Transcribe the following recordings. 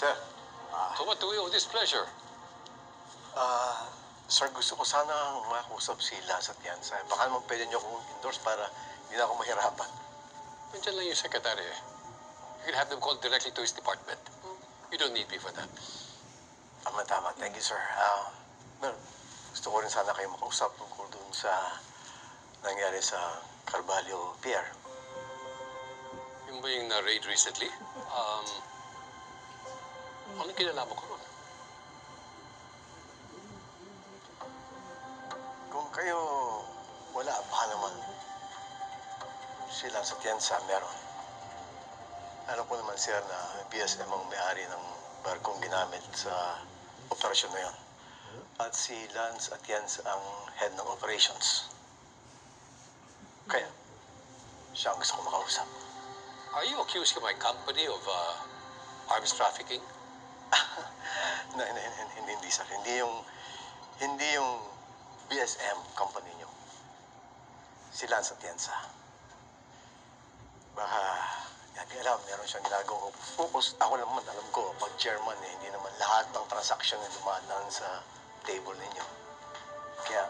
Sir, To what do we owe this pleasure? sir, gusto ko sana makausap si Lance Atienza. Baka naman pwede niyo akong endorse para hindi na ako mahirapan. Nandiyan lang yung secretary eh. You can have them called directly to his department. You don't need me for that. Tama. Thank you, sir. Well, gusto ko rin sana kayo makausap tungkol dun sa nangyari sa Carvalho Pier. Yung ba yung na-raid recently? Anong kinalaman ko ron? Kung kayo wala, baka naman si Lance Atienza meron. Alam ko naman, sir, na BSM ang may-ari ng barkong ginamit sa operasyon na yun. At si Lance Atienza ang head ng operations. Kaya, siya ang gusto ko makausap. Are you accusing my company of arms trafficking? Hindi, sir. Hindi yung BSM company nyo. Si Lance Atienza. Baka, hindi alam, meron siyang ginagawang focus. Ako naman, alam ko, pag chairman, hindi naman lahat ng transaction na dumadaan sa table ninyo. Kaya,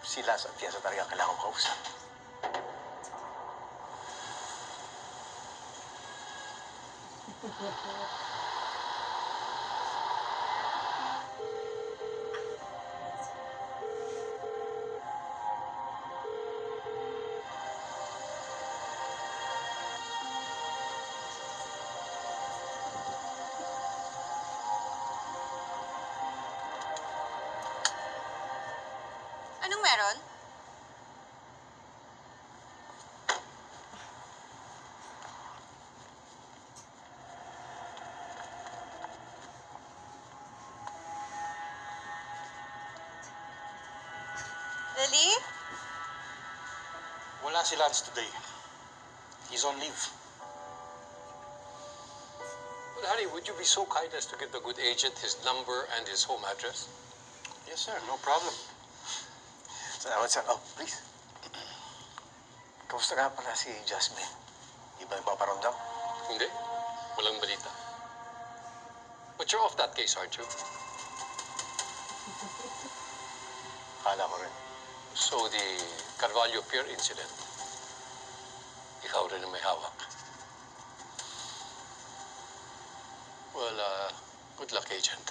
si Lance Atienza talaga kailangan ko kausap. Anong meron? Lily? Wala si Lance today. He's on leave. Well, honey, would you be so kind as to give the good agent his number and his home address? Yes, sir. No problem. Salamat, sir. Oh, please. Kamusta nga pala si Jasmine? Di ba maparamdam? Hindi. Walang balita. But you're off that case, aren't you? Kala ko rin. So the Carvalho Pier incident, ikaw rin ang may hawak. Well, good luck, agent.